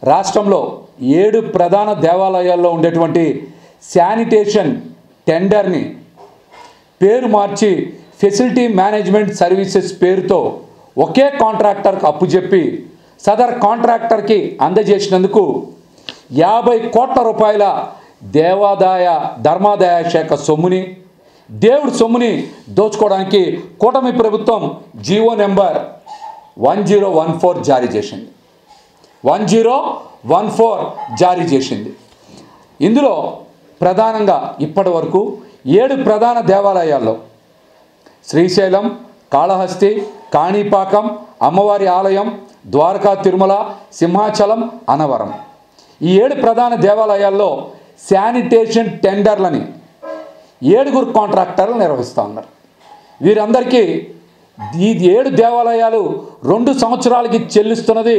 రాష్ట్రంలో 7 ప్రధాన దేవాలయాల్లో ఉండేటువంటి శానిటేషన్ టెండర్ని పేరు మార్చి ఫెసిలిటీ మేనేజ్మెంట్ సర్వీసెస్ పేరుతో ఒకే కాంట్రాక్టర్కి అప్పుచెప్పి సదర్ కాంట్రాక్టర్కి అందజేసినందుకు 50 కోట్ల రూపాయల దేవాదాయ ధర్మాదాయ శాఖ సొమ్ముని, దేవుడి సొమ్ముని దోచుకోవడానికి కూటమి ప్రభుత్వం జీవో నెంబర్ 1014 జారీ చేసింది. 1014 జారీ చేసింది. ఇందులో ప్రధానంగా ఇప్పటి వరకు 7 ప్రధాన దేవాలయాల్లో శ్రీశైలం, కాళహస్తి, కాణిపాకం, అమ్మవారి ఆలయం, ద్వారకా, తిరుమల, సింహాచలం, అన్నవరం ఈ 7 ప్రధాన దేవాలయాల్లో శానిటేషన్ టెండర్లని 7 కాంట్రాక్టర్లు నిర్వహిస్తూ ఉన్నారు. వీరందరికీ ఈ 7 దేవాలయాలు 2 సంవత్సరాలకి చెల్లిస్తున్నది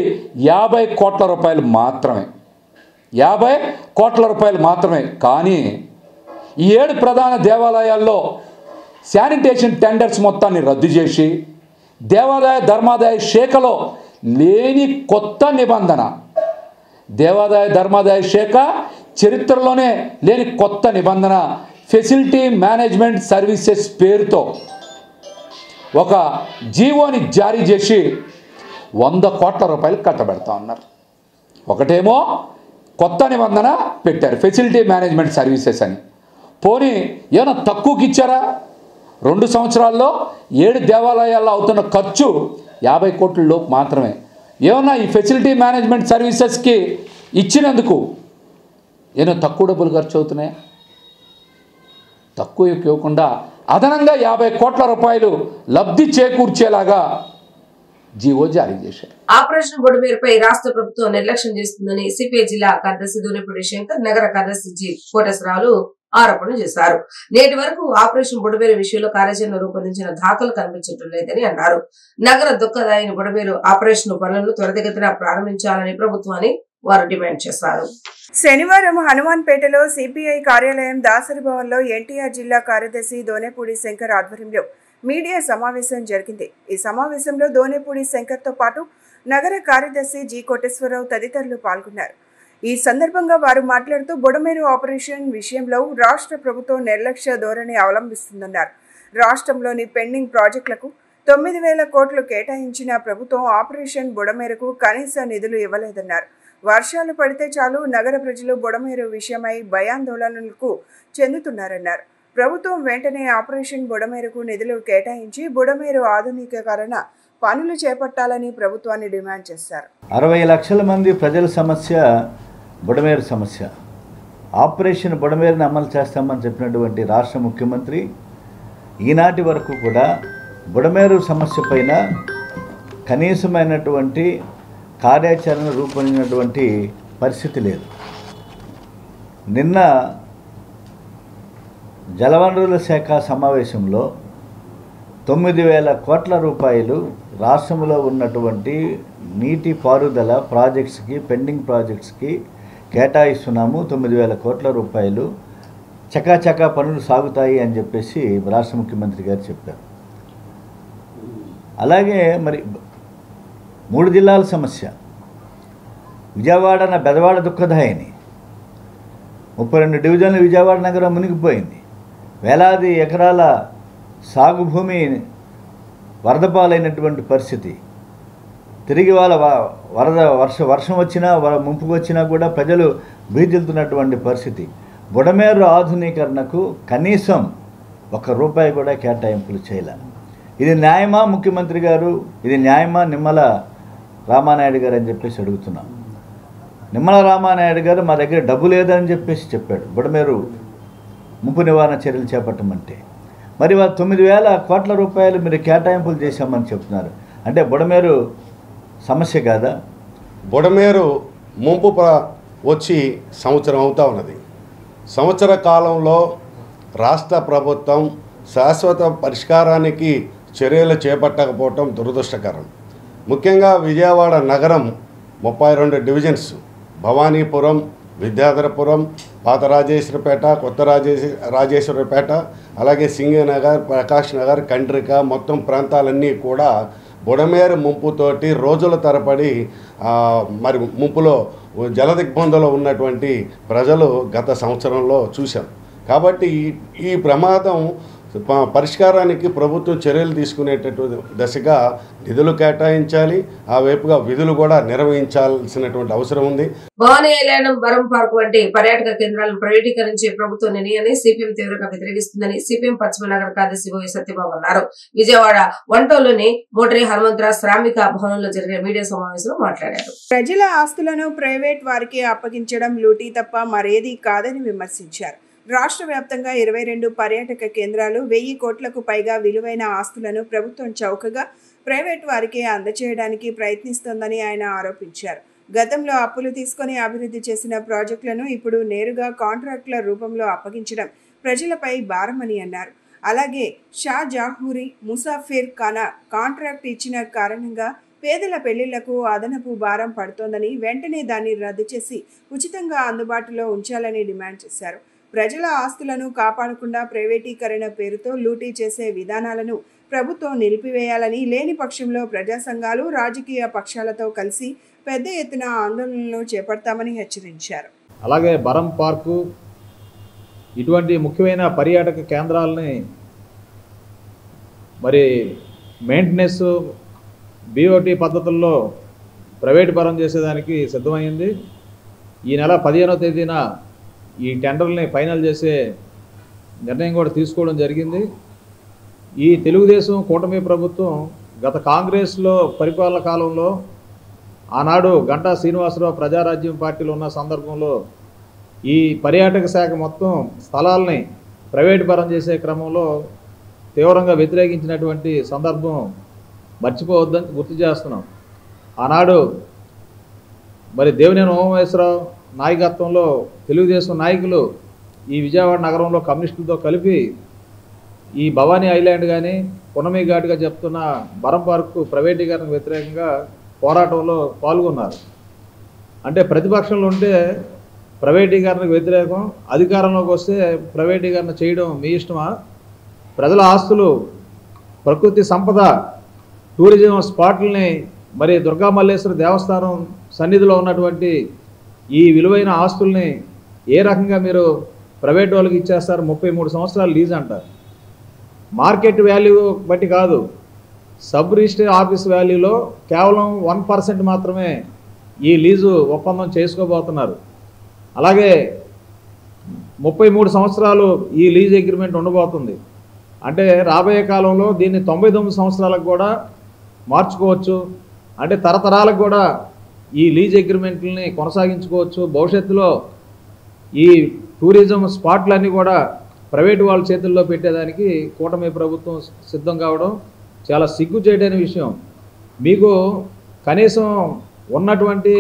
50 కోట్ల రూపాయలు మాత్రమే. 50 కోట్ల రూపాయలు మాత్రమే. కానీ ఈ 7 ప్రధాన దేవాలయాల్లో శానిటేషన్ టెండర్స్ మొత్తాన్ని రద్దు చేసి దేవాదాయ ధర్మాదాయ శాఖలో లేని కొత్త నిబంధన, దేవాదాయ ధర్మాదాయ శాఖ చరిత్రలోనే లేని కొత్త నిబంధన ఫెసిలిటీ మేనేజ్మెంట్ సర్వీసెస్ పేరుతో ఒక జీవోని జారీ చేసి 100 కోట్ల రూపాయలు కట్టబెడతా ఉన్నారు. ఒకటేమో కొత్త నిబంధన పెట్టారు ఫెసిలిటీ మేనేజ్మెంట్ సర్వీసెస్ అని. పోనీ ఏమైనా తక్కువకి ఇచ్చారా? 2 సంవత్సరాల్లో 7 దేవాలయాల్లో అవుతున్న ఖర్చు 50 కోట్ల లోపు మాత్రమే. ఏమన్నా ఈ ఫెసిలిటీ మేనేజ్మెంట్ సర్వీసెస్కి ఇచ్చినందుకు ఏమో తక్కువ డబ్బులు ఖర్చు అవుతున్నాయా? తక్కువ ఇవ్వకుండా అదనంగా 50 కోట్ల రూపాయలు లబ్ధి చేకూర్చేలాగా జీవో జారీ చేశారు. ఆపరేషన్ బుడమేరుపై రాష్ట్ర ప్రభుత్వం నిర్లక్ష్యం చేస్తుందని సిపిఐ జిల్లా కార్యదర్శి దూనేపూడి శంకర్, నగర కార్యదర్శి జి కోటేశ్వరరావులు ఆరోపణలు చేశారు. నేటి వరకు ఆపరేషన్ బుడమేరు విషయంలో కార్యాచరణ రూపొందించిన దాఖలు కనిపించడం లేదని అన్నారు. నగర దుఃఖదాయిని బుడమేరు ఆపరేషన్ పనులను త్వరితగతిన ప్రారంభించాలని ప్రభుత్వాన్ని వారు డిమాండ్ చేశారు. శనివారం హనుమాన్పేటలో సిపిఐ కార్యాలయం దాసరి భవన్లో ఎన్టీఆర్ జిల్లా కార్యదర్శి దోనేపూడి శంకర్ ఆధ్వర్యంలో మీడియా సమావేశం జరిగింది. ఈ సమావేశంలో దోనేపూడి శంకర్తో పాటు నగర కార్యదర్శి జి కోటేశ్వరరావు తదితరులు పాల్గొన్నారు. ఈ సందర్భంగా వారు మాట్లాడుతూ బుడమేరు ఆపరేషన్ విషయంలో రాష్ట్ర ప్రభుత్వం నిర్లక్ష్య ధోరణి అవలంబిస్తుందన్నారు. రాష్ట్రంలోని పెండింగ్ ప్రాజెక్టులకు 9,000 కోట్లు కేటాయించిన ప్రభుత్వం ఆపరేషన్ బుడమేరుకు కనీస నిధులు ఇవ్వలేదన్నారు. వర్షాలు పడితే చాలు నగర ప్రజలు బుడమేరు విషయమై భయాందోళనలకు చెందుతున్నారన్నారు. ప్రభుత్వం వెంటనే ఆపరేషన్ బుడమేరుకు నిధులు కేటాయించి బుడమేరు ఆధునికీకరణ పనులు చేపట్టాలని ప్రభుత్వాన్ని డిమాండ్ చేశారు. 60 లక్షల మంది ప్రజల సమస్య బుడమేరు సమస్య. ఆపరేషన్ బుడమేరుని అమలు చేస్తామని చెప్పినటువంటి రాష్ట్ర ముఖ్యమంత్రి ఈనాటి వరకు కూడా బుడమేరు సమస్య పైన కనీసమైనటువంటి కార్యాచరణ రూపొందినటువంటి పరిస్థితి లేదు. నిన్న జలవనరుల శాఖ సమావేశంలో 9,000 కోట్ల రూపాయలు రాష్ట్రంలో ఉన్నటువంటి నీటి పారుదల ప్రాజెక్ట్స్కి, పెండింగ్ ప్రాజెక్ట్స్కి కేటాయిస్తున్నాము. 9,000 కోట్ల రూపాయలు చకాచకా పనులు సాగుతాయి అని చెప్పేసి రాష్ట్ర ముఖ్యమంత్రి గారు చెప్పారు. అలాగే మరి 3 జిల్లాల సమస్య. విజయవాడ బెదవాడ దుఃఖదాయిని. 32 డివిజన్లు విజయవాడ నగరం మునిగిపోయింది. వేలాది ఎకరాల సాగు భూమి వరద పాలైనటువంటి పరిస్థితి. తిరిగి వాళ్ళ వర్షం వచ్చినా ముంపుకు వచ్చినా కూడా ప్రజలు భీతిల్తున్నటువంటి పరిస్థితి. బుడమేరు ఆధునీకరణకు కనీసం ₹1 కూడా కేటాయింపులు చేయలేదు. ఇది న్యాయమా ముఖ్యమంత్రి గారు? ఇది న్యాయమా నిమ్మల రామానాయుడు గారు అని చెప్పేసి అడుగుతున్నాం. నిమ్మల రామానాయుడు గారు మా దగ్గర డబ్బు లేదని చెప్పేసి చెప్పాడు బుడమేరు ముంపు నివారణ చర్యలు చేపట్టమంటే. మరి వాళ్ళు 9,000 కోట్ల రూపాయలు మీరు కేటాయింపులు చేశామని చెప్తున్నారు. అంటే బుడమేరు సమస్య కాదా? బుడమేరు ముంపు వచ్చి సంవత్సరం అవుతా ఉన్నది. సంవత్సర కాలంలో రాష్ట్ర ప్రభుత్వం శాశ్వత పరిష్కారానికి చర్యలు చేపట్టకపోవటం దురదృష్టకరం. ముఖ్యంగా విజయవాడ నగరం 32 డివిజన్స్, భవానీపురం, విద్యాధరపురం, పాత రాజేశ్వరపేట, కొత్త రాజేశ్వరపేట, అలాగే సింగనగర్, ప్రకాష్ నగర్, కండ్రిక మొత్తం ప్రాంతాలన్నీ కూడా బుడమేరు ముంపుతోటి రోజుల తరబడి మరి ముంపులో జలదిగ్బంధంలో ఉన్నటువంటి ప్రజలు గత సంవత్సరంలో చూశాం. కాబట్టి ఈ ప్రమాదం పరిష్కారానికి ప్రభుత్వం చర్యలు తీసుకునేటటువంటి దశగా నిధులు కేటాయించాలి. ఆ వైపుగా విధులు కూడా నిర్వహించాల్సినటువంటి అవసరం ఉంది. భవానీ ఐలాండ్, వరం పార్క్ వంటి పర్యాటక కేంద్రాలను ప్రైవేటీకరించే ప్రభుత్వ నిర్ణయాన్ని సిపిఎం తీవ్రంగా వ్యతిరేకిస్తుందని సిపిఎం పశ్చిమ నగర కార్యదర్శి ఓ సత్యబాబు అన్నారు. విజయవాడ వంటోలోని మోటరీ హనుమంతరావు శ్రామిక భవనంలో జరిగిన మీడియా సమావేశంలో మాట్లాడారు. ప్రజల ఆస్తులను ప్రైవేట్ వారికి అప్పగించడం లూటీ తప్ప మరేదీ కాదని విమర్శించారు. రాష్ట్ర వ్యాప్తంగా 22 పర్యాటక కేంద్రాలు, 1000 కోట్లకు పైగా విలువైన ఆస్తులను ప్రభుత్వం చౌకగా ప్రైవేట్ వారికి అందజేయడానికి ప్రయత్నిస్తోందని ఆయన ఆరోపించారు. గతంలో అప్పులు తీసుకుని అభివృద్ధి చేసిన ప్రాజెక్టులను ఇప్పుడు నేరుగా కాంట్రాక్టుల రూపంలో అప్పగించడం ప్రజలపై భారమని అన్నారు. అలాగే షా జాహూరి, ముసాఫిర్ ఖానా కాంట్రాక్ట్ ఇచ్చిన కారణంగా పేదల పెళ్లిళ్లకు అదనపు భారం పడుతోందని, వెంటనే దాన్ని రద్దు చేసి ఉచితంగా అందుబాటులో ఉంచాలని డిమాండ్ చేశారు. ప్రజల ఆస్తులను కాపాడకుండా ప్రైవేటీకరణ పేరుతో లూటీ చేసే విధానాలను ప్రభుత్వం నిలిపివేయాలని, లేని పక్షంలో ప్రజా సంఘాలు, రాజకీయ పక్షాలతో కలిసి పెద్ద ఎత్తున ఆందోళనలు చేపడతామని హెచ్చరించారు. అలాగే బరం పార్కు ఇటువంటి ముఖ్యమైన పర్యాటక కేంద్రాలని మరి మెయింటెనెన్స్ BOT పద్ధతుల్లో ప్రైవేట్ పరం చేసేదానికి సిద్ధమైంది. ఈ నెల 15వ తేదీన ఈ టెండర్ని ఫైనల్ చేసే నిర్ణయం కూడా తీసుకోవడం జరిగింది. ఈ తెలుగుదేశం కూటమి ప్రభుత్వం గత కాంగ్రెస్లో పరిపాలన కాలంలో ఆనాడు గంటా శ్రీనివాసరావు ప్రజారాజ్యం పార్టీలో ఉన్న సందర్భంలో ఈ పర్యాటక శాఖ మొత్తం స్థలాల్ని ప్రైవేట్ పరం చేసే క్రమంలో తీవ్రంగా వ్యతిరేకించినటువంటి సందర్భం మర్చిపోవద్దని గుర్తు చేస్తున్నాం. ఆనాడు మరి దేవినేని ఉమామహేశ్వరరావు నాయకత్వంలో తెలుగుదేశం నాయకులు ఈ విజయవాడ నగరంలో కమ్యూనిస్టులతో కలిపి ఈ భవానీ ఐలాండ్ కానీ పున్నమి ఘాట్గా చెప్తున్న బరం పార్కు ప్రైవేటీకరణకు వ్యతిరేకంగా పోరాటంలో పాల్గొన్నారు. అంటే ప్రతిపక్షంలో ఉంటే ప్రైవేటీకరణకు వ్యతిరేకం, అధికారంలోకి వస్తే ప్రైవేటీకరణ చేయడం మీ ఇష్టమా? ప్రజల ఆస్తులు, ప్రకృతి సంపద, టూరిజం స్పాట్లని, మరి దుర్గా మల్లేశ్వర దేవస్థానం సన్నిధిలో ఉన్నటువంటి ఈ విలువైన ఆస్తుల్ని ఏ రకంగా మీరు ప్రైవేట్ వాళ్ళకి ఇచ్చేస్తారు? 33 సంవత్సరాలు లీజ్ అంటారు. మార్కెట్ వాల్యూ బట్టి కాదు, సబ్ రిజిస్టర్ ఆఫీస్ వాల్యూలో కేవలం 1% మాత్రమే ఈ లీజు ఒప్పందం చేసుకోబోతున్నారు. అలాగే 33 సంవత్సరాలు ఈ లీజ్ అగ్రిమెంట్ ఉండబోతుంది. అంటే రాబోయే కాలంలో దీన్ని 99 సంవత్సరాలకు కూడా మార్చుకోవచ్చు. అంటే తరతరాలకు కూడా ఈ లీజ్ అగ్రిమెంట్లని కొనసాగించుకోవచ్చు. భవిష్యత్తులో ఈ టూరిజం స్పాట్లన్నీ కూడా ప్రైవేటు వాళ్ళ చేతుల్లో పెట్టేదానికి కూటమి ప్రభుత్వం సిద్ధం కావడం చాలా సిగ్గుచేటైన విషయం. మీకు కనీసం ఉన్నటువంటి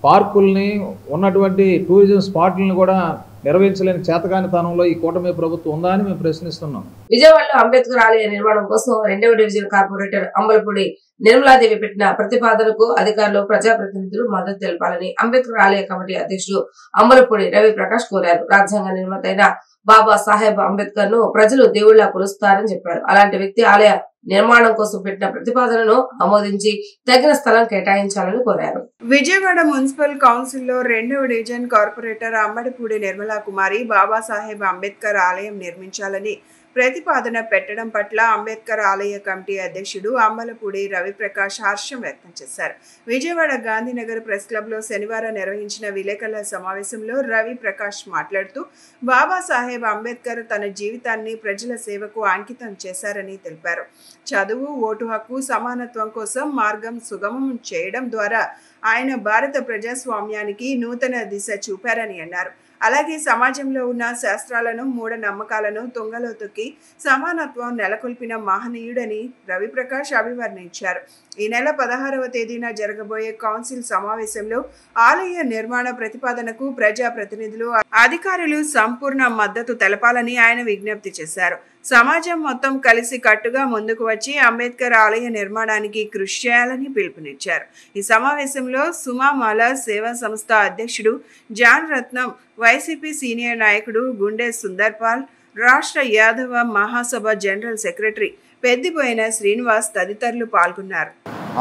పార్కుల్ని, ఉన్నటువంటి టూరిజం స్పాట్లను కూడా నిర్వహించలేని చేతకానితనంలో ఈ కూటమి ప్రభుత్వం ఉందా అని మేము ప్రశ్నిస్తున్నాం. విజయవాడలో అంబేద్కర్ ఆలయ నిర్మాణం కోసం 2వ డివిజన్ కార్పొరేటర్ అంబలపూడి నిర్మలాదేవి పెట్టిన ప్రతిపాదనకు అధికారులు, ప్రజాప్రతినిధులు మద్దతు తెలపాలని అంబేద్కర్ ఆలయ కమిటీ అధ్యక్షుడు అంబలపూడి రవి ప్రకాష్ కోరారు. రాజ్యాంగ నిర్మాత అయిన బాబా సాహెబ్ అంబేద్కర్ ను ప్రజలు దేవుళ్లా కొలుస్తారని చెప్పారు. అలాంటి వ్యక్తి ఆలయ నిర్మాణం కోసం పెట్టిన ప్రతిపాదనను ఆమోదించి తగిన స్థలం కేటాయించాలని కోరారు. విజయవాడ మున్సిపల్ కౌన్సిల్లో 2వ డివిజన్ కార్పొరేటర్ అంబడిపూడి నిర్మలా కుమారి బాబాసాహెబ్ అంబేద్కర్ ఆలయం నిర్మించాలని ప్రతిపాదన పెట్టడం పట్ల అంబేద్కర్ ఆలయ కమిటీ అధ్యక్షుడు అంబలపూడి రవిప్రకాష్ హర్షం వ్యక్తం చేశారు. విజయవాడ గాంధీనగర్ ప్రెస్ క్లబ్ లో శనివారం నిర్వహించిన విలేకరుల సమావేశంలో రవిప్రకాష్ మాట్లాడుతూ బాబాసాహెబ్ అంబేద్కర్ తన జీవితాన్ని ప్రజల సేవకు అంకితం చేశారని తెలిపారు. చదువు, ఓటు హక్కు, సమానత్వం కోసం మార్గం సుగమం చేయడం ద్వారా ఆయన భారత ప్రజాస్వామ్యానికి నూతన దిశ చూపారని అన్నారు. అలాగే సమాజంలో ఉన్న శాస్త్రాలను, మూఢ నమ్మకాలను తుంగలో తొక్కి సమానత్వం నెలకొల్పిన మహనీయుడని రవిప్రకాష్ అభివర్ణించారు. ఈ నెల 16వ తేదీన జరగబోయే కౌన్సిల్ సమావేశంలో ఆలయ నిర్మాణ ప్రతిపాదనకు ప్రజాప్రతినిధులు, అధికారులు సంపూర్ణ మద్దతు తెలపాలని ఆయన విజ్ఞప్తి చేశారు. సమాజం మొత్తం కలిసి కట్టుగా ముందుకు వచ్చి అంబేద్కర్ ఆలయ నిర్మాణానికి కృషి చేయాలని పిలుపునిచ్చారు. ఈ సమావేశంలో సుమామాల సేవా సంస్థ అధ్యక్షుడు జాన్ రత్నం, వైసీపీ సీనియర్ నాయకుడు గుండె సుందర్పాల్, రాష్ట్ర యాదవ మహాసభ జనరల్ సెక్రటరీ పెద్దిపోయిన శ్రీనివాస్ తదితరులు పాల్గొన్నారు.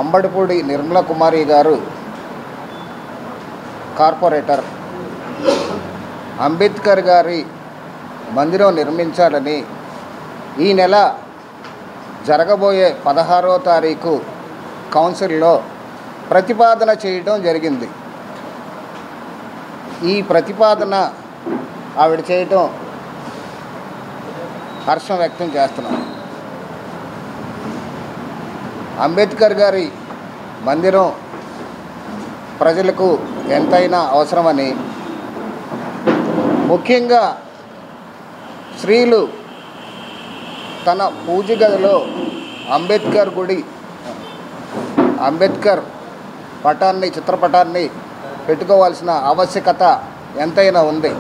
అంబడిపూడి నిర్మలా కుమారి గారు కార్పొరేటర్ అంబేద్కర్ గారి మందిరం నిర్మించాలని ఈ నెల జరగబోయే 16వ తారీఖు కౌన్సిల్లో ప్రతిపాదన చేయడం జరిగింది. ఈ ప్రతిపాదన ఆవిడ చేయటం హర్షం వ్యక్తం చేస్తున్నాం. అంబేద్కర్ గారి మందిరం ప్రజలకు ఎంతైనా అవసరమని, ముఖ్యంగా స్త్రీలు తన పూజ గదిలో అంబేద్కర్ పటాన్ని, చిత్రపటాన్ని పెట్టుకోవాల్సిన ఆవశ్యకత ఎంతైనా ఉంది.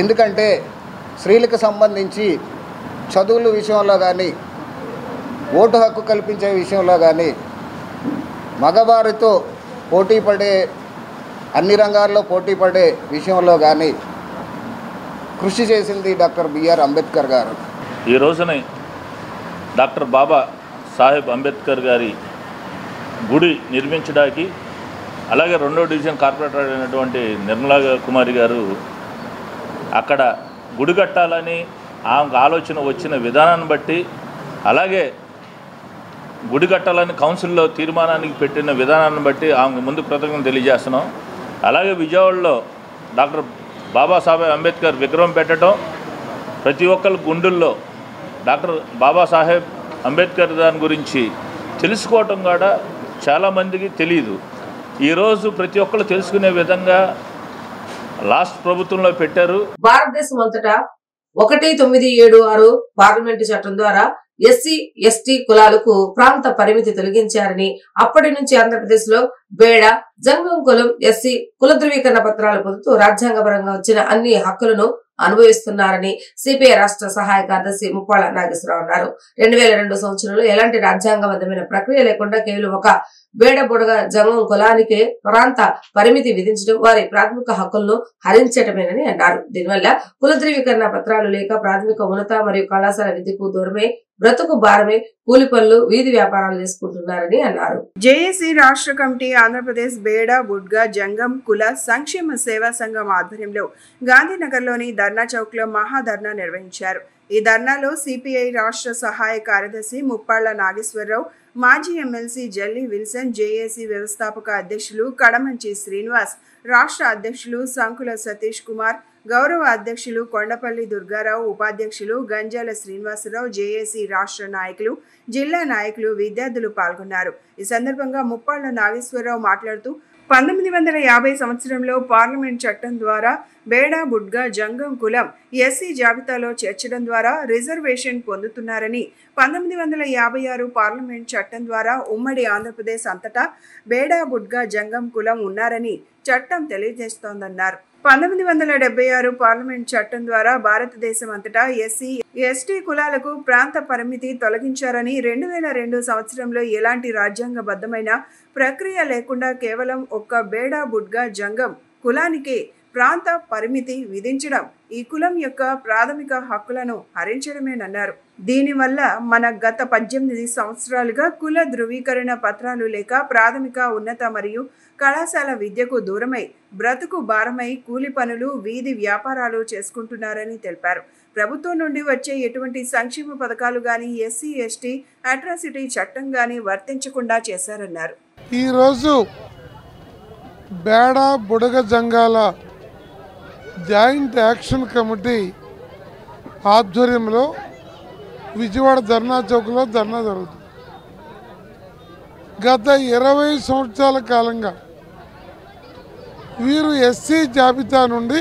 ఎందుకంటే స్త్రీలకు సంబంధించి చదువుల విషయంలో కానీ, ఓటు హక్కు కల్పించే విషయంలో కానీ, మగవారితో పోటీపడే, అన్ని రంగాల్లో పోటీపడే విషయంలో కానీ కృషి చేసింది డాక్టర్ బిఆర్ అంబేద్కర్ గారు. ఈ రోజున డాక్టర్ బాబా సాహెబ్ అంబేద్కర్ గారి గుడి నిర్మించడానికి అలాగే 2వ డివిజన్ కార్పొరేటర్ అయినటువంటి నిర్మలా కుమారి గారు అక్కడ గుడి కట్టాలని ఆమెకు ఆలోచన వచ్చిన విధానాన్ని బట్టి, అలాగే గుడి కట్టాలని కౌన్సిల్లో తీర్మానానికి పెట్టిన విధానాన్ని బట్టి ఆమెకు ముందు కృతజ్ఞతలు తెలియజేస్తున్నాం. అలాగే విజయవాడలో డాక్టర్ బాబాసాహెబ్ అంబేద్కర్ విగ్రహం పెట్టడం, ప్రతి ఒక్కరి గుండెల్లో డాక్టర్ బాబాసాహెబ్ అంబేద్కర్ దాని గురించి తెలుసుకోవటం కూడా చాలామందికి తెలియదు. ఈరోజు ప్రతి ఒక్కరు తెలుసుకునే విధంగా లాస్ట్ ప్రభుత్వంలో పెట్టారు. భారతదేశం అంతటా 1976 పార్లమెంటు చట్టం ద్వారా ఎస్సీ ఎస్టీ కులాలకు ప్రాంత పరిమితి తొలగించారని, అప్పటి నుంచి ఆంధ్రప్రదేశ్ లో బేడ జంగం కులం ఎస్సీ కుల ధృవీకరణ పత్రాలు పొందుతూ రాజ్యాంగపరంగా వచ్చిన అన్ని హక్కులను అనుభవిస్తున్నారని సిపిఐ రాష్ట్ర సహాయ కార్యదర్శి ముప్పాళ్ల నాగేశ్వరరావు అన్నారు. 2002 సంవత్సరంలో ఎలాంటి రాజ్యాంగబద్ధమైన ప్రక్రియ లేకుండా కేవలం ఒక బేడ బుడగ జంగం కులానికి ప్రాంత పరిమితి విధించడం వారి ప్రాథమిక హక్కులను హరించటమేనని అన్నారు. దీనివల్ల కుల ధృవీకరణ పత్రాలు లేక ప్రాథమిక ఉన్నత మరియు కళాశాల విద్యకు దూరమే, బ్రతుకు భారమే, కూలి పనులు, వీధి వ్యాపారాలు చేసుకుంటున్నారని అన్నారు. జేఏసీ రాష్ట్ర కమిటీ ఆంధ్రప్రదేశ్ బేడ బుడ్గ జంగం కుల సంక్షేమ సేవా సంఘం ఆధ్వర్యంలో గాంధీనగర్లోని ధర్నా చౌక్ లో మహాధర్నా నిర్వహించారు. ఈ ధర్నాలో సిపిఐ రాష్ట్ర సహాయ కార్యదర్శి ముప్పాళ్ల నాగేశ్వరరావు, మాజీ ఎమ్మెల్సీ జల్లి విల్సన్, జేఏసీ వ్యవస్థాపక అధ్యక్షులు కడమంచి శ్రీనివాస్, రాష్ట్ర అధ్యక్షులు సంకుల సతీష్ కుమార్, గౌరవ అధ్యక్షులు కొండపల్లి దుర్గారావు, ఉపాధ్యక్షులు గంజాల శ్రీనివాసరావు, జేఏసీ రాష్ట్ర నాయకులు, జిల్లా నాయకులు, విద్యార్థులు పాల్గొన్నారు. ఈ సందర్భంగా ముప్పాళ్ల నాగేశ్వరరావు మాట్లాడుతూ 1950 సంవత్సరంలో పార్లమెంట్ చట్టం ద్వారా బేడ బుడ్గ జంగం కులం ఎస్సీ జాబితాలో చేర్చడం ద్వారా రిజర్వేషన్ పొందుతున్నారని, 1956 పార్లమెంట్ చట్టం ద్వారా ఉమ్మడి ఆంధ్రప్రదేశ్ అంతటా బేడ బుడ్గ జంగం కులం ఉన్నారని చట్టం తెలియజేస్తోందన్నారు. 1976 పార్లమెంట్ చట్టం ద్వారా భారతదేశం అంతటా ఎస్సీ ఎస్టీ కులాలకు ప్రాంత పరిమితి తొలగించారని, 2002 సంవత్సరంలో ఎలాంటి రాజ్యాంగబద్ధమైన ప్రక్రియ లేకుండా కేవలం ఒక్క బేడ బుడ్గ జంగం కులానికి ప్రాంత పరిమితి విధించడం ఈ కులం యొక్క ప్రాథమిక హక్కులను హరించడమేనన్నారు. దీనివల్ల మన గత 18 సంవత్సరాలుగా కుల ధృవీకరణ పత్రాలు లేక ప్రాథమిక ఉన్నత మరియు కళాశాల విద్యకు దూరమై, బ్రతుకు భారమై, కూలి పనులు, వీధి వ్యాపారాలు చేసుకుంటున్నారని తెలిపారు. ప్రభుత్వం నుండి వచ్చే ఎటువంటి సంక్షేమ పథకాలు గాని, ఎస్సీ ఎస్టీ అట్రాసిటీ చట్టం గాని వర్తించకుండా చేశారన్నారు. ఈరోజు బేడ బుడగ జంగాల జాయింట్ యాక్షన్ కమిటీ ఆధ్వర్యంలో విజయవాడ ధర్నా చౌక్లో ధర్నా జరుగుతుంది. గత 20 సంవత్సరాల కాలంగా వీరు ఎస్సీ జాబితా నుండి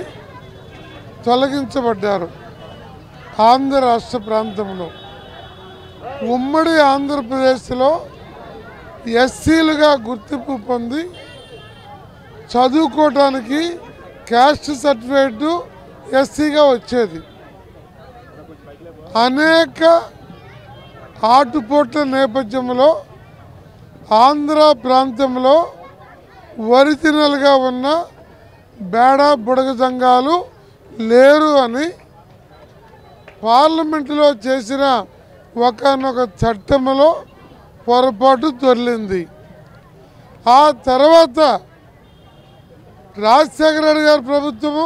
తొలగించబడ్డారు. ఆంధ్ర రాష్ట్ర ప్రాంతంలో ఉమ్మడి ఆంధ్రప్రదేశ్లో ఎస్సీలుగా గుర్తింపు పొంది చదువుకోవటానికి క్యాస్ట్ సర్టిఫికేట్ ఎస్సీగా వచ్చేది. అనేక ఆటుపోట్ల నేపథ్యంలో ఆంధ్ర ప్రాంతంలో ఒరిజినల్గా ఉన్న బేడ బుడగ సంఘాలు లేరు అని పార్లమెంటులో చేసిన ఒకనొక చట్టంలో పొరపాటు దొర్లింది. ఆ తర్వాత రాజశేఖర రెడ్డి గారి ప్రభుత్వము,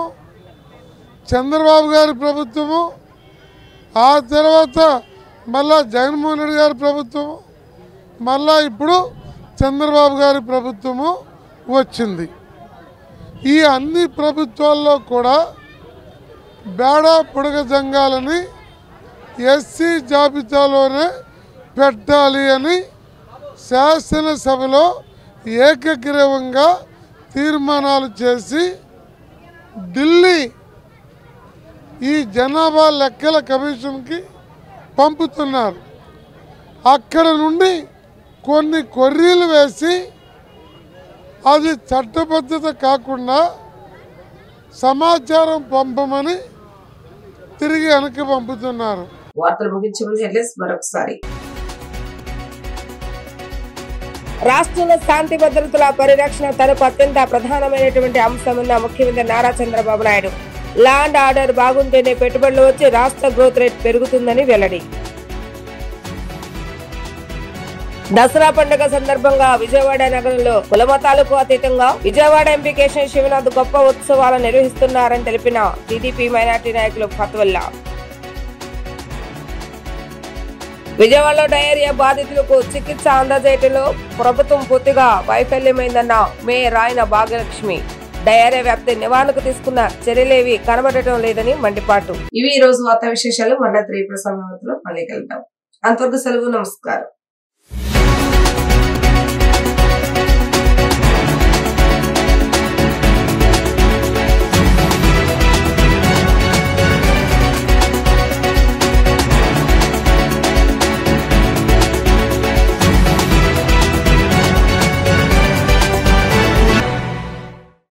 చంద్రబాబు గారి ప్రభుత్వము, ఆ తర్వాత మళ్ళా జగన్మోహన్ రెడ్డి గారి ప్రభుత్వము, మళ్ళా ఇప్పుడు చంద్రబాబు గారి ప్రభుత్వము వచ్చింది. ఈ అన్ని ప్రభుత్వాల్లో కూడా బేడ పొడగ సంఘాలని ఎస్సీ జాబితాలోనే పెట్టాలి అని శాసనసభలో ఏకగ్రీవంగా తీర్మానాలు చేసి ఢిల్లీ ఈ జనాభా లెక్కల కమిషన్కి పంపుతున్నారు. అక్కడ నుండి కొన్ని కొర్రీలు వేసి అది చట్టబద్ధత కాకుండా సమాచారం పంపమని తిరిగి వెనక్కి పంపుతున్నారు. వార్తలు ముగించే ముందు హెడ్లైన్స్ మరొకసారి. రాష్ట్రంలో శాంతి భద్రతల పరిరక్షణ తనకు అత్యంత ప్రధానమైనటువంటి అంశమన్న ముఖ్యమంత్రి Nara Chandrababu Naidu. Law and order బాగుంటేనే పెట్టుబడులు వచ్చి రాష్ట్ర గ్రోత్ రేట్ పెరుగుతుందని వెల్లడి. దసరా పండుగ సందర్భంగా విజయవాడ నగరంలో కుల మతాలకు అతీతంగా విజయవాడ ఎంపీ కేశినేని శివనాథ్ గొప్ప ఉత్సవాలు నిర్వహిస్తున్నారని తెలిపిన టీడీపీ మైనార్టీ నాయకులు ఫత్వల్లా. విజయవాడలో డయేరియా బాధితులకు చికిత్స అందజేయటంలో ప్రభుత్వం పూర్తిగా వైఫల్యమైందన్న మేయర్ రాయన భాగ్యలక్ష్మి. డయేరియా వ్యాప్తి నివారణకు తీసుకున్న చర్యలేవి కనబడటం లేదని మండిపాటు. ఇవి ఈ రోజు వార్తా విశేషాలు. మళ్ళీ 3 ప్రసంగంలో మళ్ళీ కలుద్దాం. అంతవరకు సెలవు. నమస్కారం.